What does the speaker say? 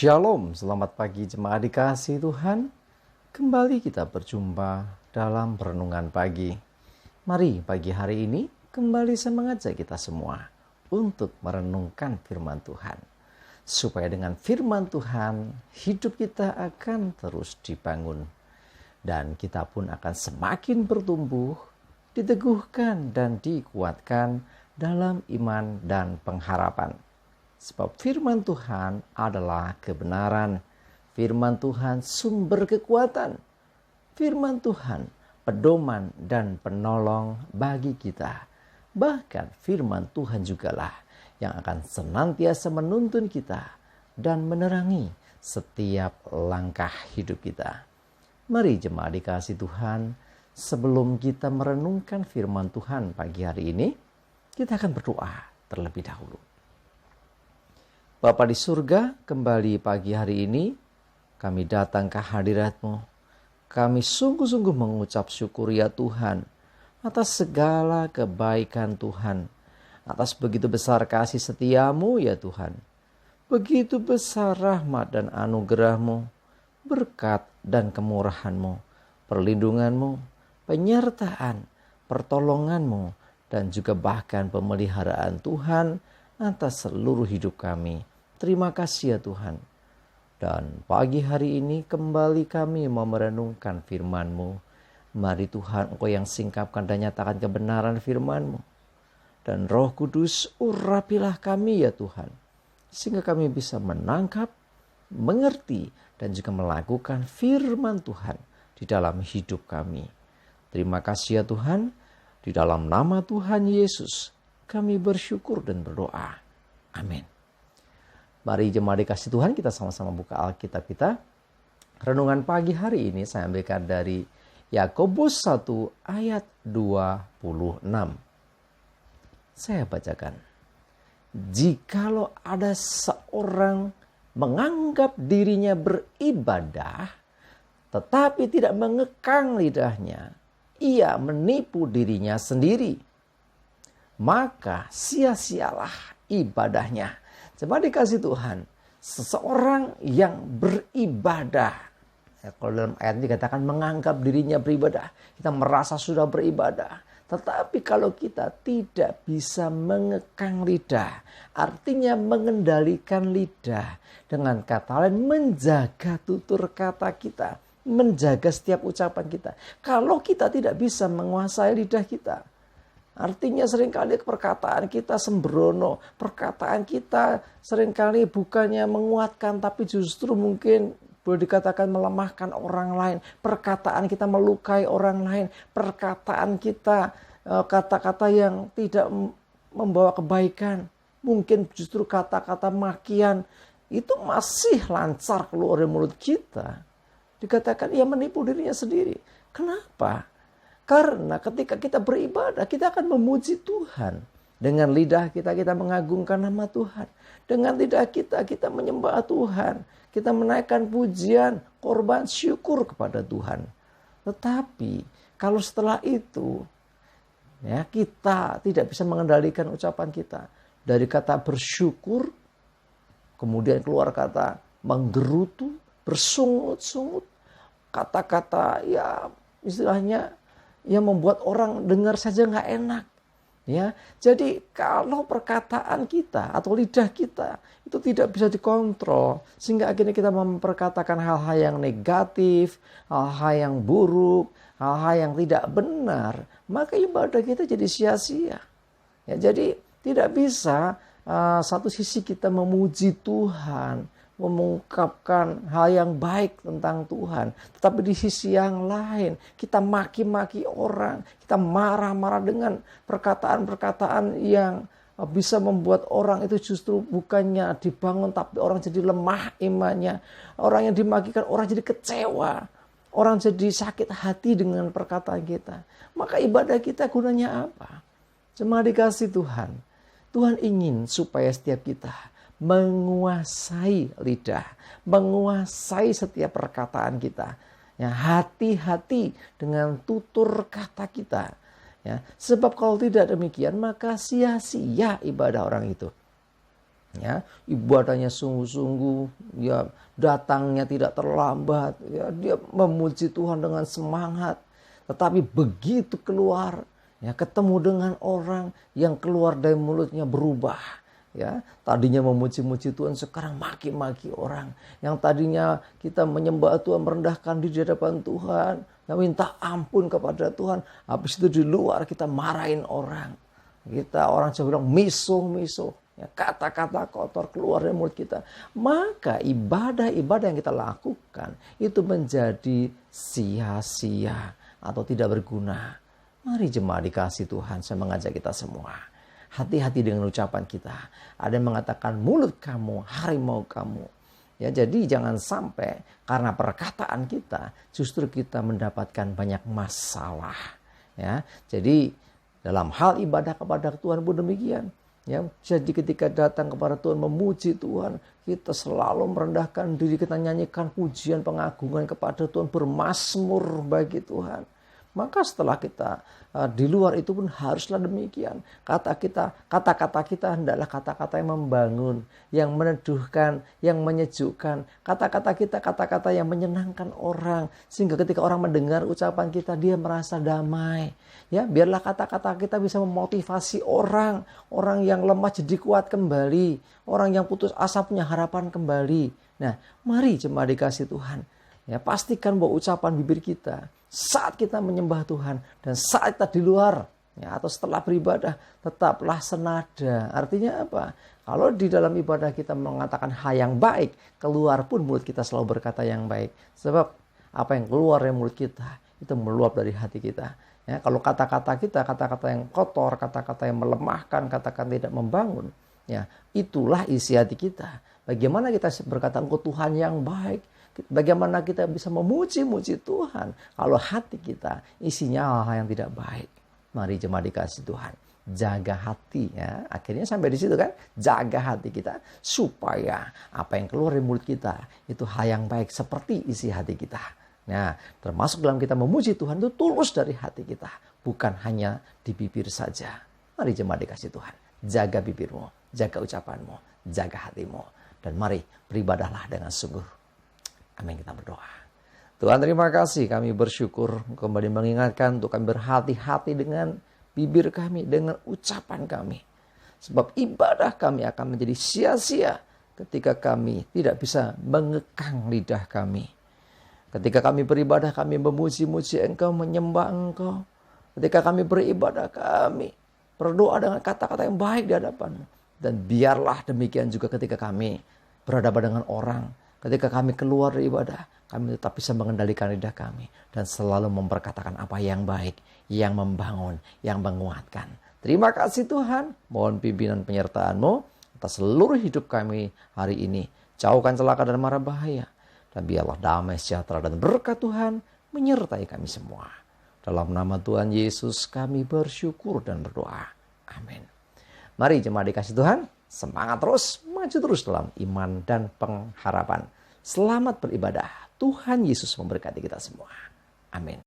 Shalom, selamat pagi jemaat dikasihi Tuhan. Kembali kita berjumpa dalam renungan pagi. Mari pagi hari ini kembali saya mengajak kita semua untuk merenungkan firman Tuhan. Supaya dengan firman Tuhan hidup kita akan terus dibangun. Dan kita pun akan semakin bertumbuh, diteguhkan dan dikuatkan dalam iman dan pengharapan. Sebab firman Tuhan adalah kebenaran. Firman Tuhan sumber kekuatan. Firman Tuhan pedoman dan penolong bagi kita. Bahkan firman Tuhan jugalah yang akan senantiasa menuntun kita dan menerangi setiap langkah hidup kita. Mari jemaat dikasihi Tuhan, sebelum kita merenungkan firman Tuhan pagi hari ini, kita akan berdoa terlebih dahulu. Bapa di surga, kembali pagi hari ini kami datang ke hadirat-Mu. Kami sungguh-sungguh mengucap syukur ya Tuhan atas segala kebaikan Tuhan, atas begitu besar kasih setia-Mu ya Tuhan. Begitu besar rahmat dan anugerah-Mu, berkat dan kemurahan-Mu, perlindungan-Mu, penyertaan, pertolongan-Mu, dan juga bahkan pemeliharaan Tuhan atas seluruh hidup kami. Terima kasih ya Tuhan. Dan pagi hari ini kembali kami mau merenungkan firman-Mu. Mari Tuhan, Engkau yang singkapkan dan nyatakan kebenaran firman-Mu. Dan Roh Kudus, urapilah kami ya Tuhan. Sehingga kami bisa menangkap, mengerti, dan juga melakukan firman Tuhan di dalam hidup kami. Terima kasih ya Tuhan. Di dalam nama Tuhan Yesus, kami bersyukur dan berdoa. Amin. Mari jemaat dikasihi Tuhan, kita sama-sama buka Alkitab kita. Renungan pagi hari ini saya ambilkan dari Yakobus 1 ayat 26. Saya bacakan. Jikalau ada seorang menganggap dirinya beribadah, tetapi tidak mengekang lidahnya, ia menipu dirinya sendiri. Maka sia-sialah ibadahnya. Coba dikasih Tuhan, seseorang yang beribadah. Ya, kalau dalam ayat ini dikatakan menganggap dirinya beribadah. Kita merasa sudah beribadah. Tetapi kalau kita tidak bisa mengekang lidah, artinya mengendalikan lidah. Dengan kata lain menjaga tutur kata kita. Menjaga setiap ucapan kita. Kalau kita tidak bisa menguasai lidah kita, artinya seringkali perkataan kita sembrono, perkataan kita seringkali bukannya menguatkan tapi justru mungkin boleh dikatakan melemahkan orang lain. Perkataan kita melukai orang lain, perkataan kita kata-kata yang tidak membawa kebaikan, mungkin justru kata-kata makian, itu masih lancar keluar dari mulut kita. Dikatakan ia menipu dirinya sendiri. Kenapa? Karena ketika kita beribadah, kita akan memuji Tuhan. Dengan lidah kita, kita mengagungkan nama Tuhan. Dengan lidah kita, kita menyembah Tuhan. Kita menaikkan pujian, korban syukur kepada Tuhan. Tetapi kalau setelah itu, ya, kita tidak bisa mengendalikan ucapan kita. Dari kata bersyukur, kemudian keluar kata menggerutu, bersungut-sungut. Kata-kata ya istilahnya yang membuat orang dengar saja nggak enak, ya. Jadi kalau perkataan kita atau lidah kita itu tidak bisa dikontrol, sehingga akhirnya kita memperkatakan hal-hal yang negatif, hal-hal yang buruk, hal-hal yang tidak benar, maka ibadah kita jadi sia-sia. Ya, jadi tidak bisa satu sisi kita memuji Tuhan, mengungkapkan hal yang baik tentang Tuhan. Tetapi di sisi yang lain, kita maki-maki orang. Kita marah-marah dengan perkataan-perkataan yang bisa membuat orang itu justru bukannya dibangun, tapi orang jadi lemah imannya. Orang yang dimakikan, orang jadi kecewa. Orang jadi sakit hati dengan perkataan kita. Maka ibadah kita gunanya apa? Cuma dikasih Tuhan. Tuhan ingin supaya setiap kita menguasai lidah, menguasai setiap perkataan kita. Ya, hati-hati dengan tutur kata kita. Ya, sebab kalau tidak demikian maka sia-sia ibadah orang itu. Ya, ibadahnya sungguh-sungguh, ya datangnya tidak terlambat, ya dia memuji Tuhan dengan semangat. Tetapi begitu keluar, ya ketemu dengan orang yang keluar dari mulutnya berubah. Ya, tadinya memuji-muji Tuhan, sekarang maki-maki orang. Yang tadinya kita menyembah Tuhan, merendahkan diri di hadapan Tuhan, ya minta ampun kepada Tuhan. Habis itu di luar kita marahin orang. Orang coba bilang misuh-misuh. Ya, kata-kata kotor keluar dari mulut kita. Maka ibadah-ibadah yang kita lakukan itu menjadi sia-sia atau tidak berguna. Mari jemaat dikasih Tuhan, saya mengajak kita semua. Hati-hati dengan ucapan kita. Ada yang mengatakan mulut kamu, harimau kamu. Ya, jadi jangan sampai karena perkataan kita justru kita mendapatkan banyak masalah. Ya, jadi dalam hal ibadah kepada Tuhan pun demikian. Ya, jadi ketika datang kepada Tuhan memuji Tuhan, kita selalu merendahkan diri, kita nyanyikan pujian pengagungan kepada Tuhan, bermazmur bagi Tuhan. Maka setelah kita di luar itu pun haruslah demikian. Kata-kata kita hendaklah kata-kata yang membangun, yang meneduhkan, yang menyejukkan. Kata-kata kita kata-kata yang menyenangkan orang, sehingga ketika orang mendengar ucapan kita dia merasa damai. Ya, biarlah kata-kata kita bisa memotivasi orang yang lemah jadi kuat kembali, orang yang putus asa punya harapan kembali. Nah, mari jemaat dikasih Tuhan. Ya, pastikan bahwa ucapan bibir kita saat kita menyembah Tuhan dan saat kita di luar, ya, atau setelah beribadah tetaplah senada. Artinya apa? Kalau di dalam ibadah kita mengatakan hal yang baik, keluar pun mulut kita selalu berkata yang baik. Sebab apa yang keluar dari mulut kita itu meluap dari hati kita. Ya, kalau kata-kata kita, kata-kata yang kotor, kata-kata yang melemahkan, kata-kata tidak membangun, ya itulah isi hati kita. Bagaimana kita berkata engkau Tuhan yang baik? Bagaimana kita bisa memuji-muji Tuhan kalau hati kita isinya hal-hal yang tidak baik? Mari jemaat dikasih Tuhan, jaga hati, ya. Akhirnya sampai di situ kan, jaga hati kita supaya apa yang keluar dari mulut kita itu hal yang baik seperti isi hati kita. Nah, termasuk dalam kita memuji Tuhan itu tulus dari hati kita, bukan hanya di bibir saja. Mari jemaat dikasih Tuhan, jaga bibirmu, jaga ucapanmu, jaga hatimu, dan mari beribadahlah dengan sungguh. Amin, kita berdoa. Tuhan, terima kasih, kami bersyukur kembali mengingatkan untuk kami berhati-hati dengan bibir kami, dengan ucapan kami. Sebab ibadah kami akan menjadi sia-sia ketika kami tidak bisa mengekang lidah kami. Ketika kami beribadah, kami memuji-muji Engkau, menyembah Engkau. Ketika kami beribadah, kami berdoa dengan kata-kata yang baik di hadapan-Mu. Dan biarlah demikian juga ketika kami berhadapan dengan orang. Ketika kami keluar dari ibadah, kami tetap bisa mengendalikan lidah kami. Dan selalu memperkatakan apa yang baik, yang membangun, yang menguatkan. Terima kasih Tuhan. Mohon pimpinan penyertaan-Mu atas seluruh hidup kami hari ini. Jauhkan celaka dan mara bahaya. Dan biarlah damai, sejahtera, dan berkat Tuhan menyertai kami semua. Dalam nama Tuhan Yesus kami bersyukur dan berdoa. Amin. Mari jemaat dikasih Tuhan, semangat terus, maju terus dalam iman dan pengharapan. Selamat beribadah. Tuhan Yesus memberkati kita semua. Amin.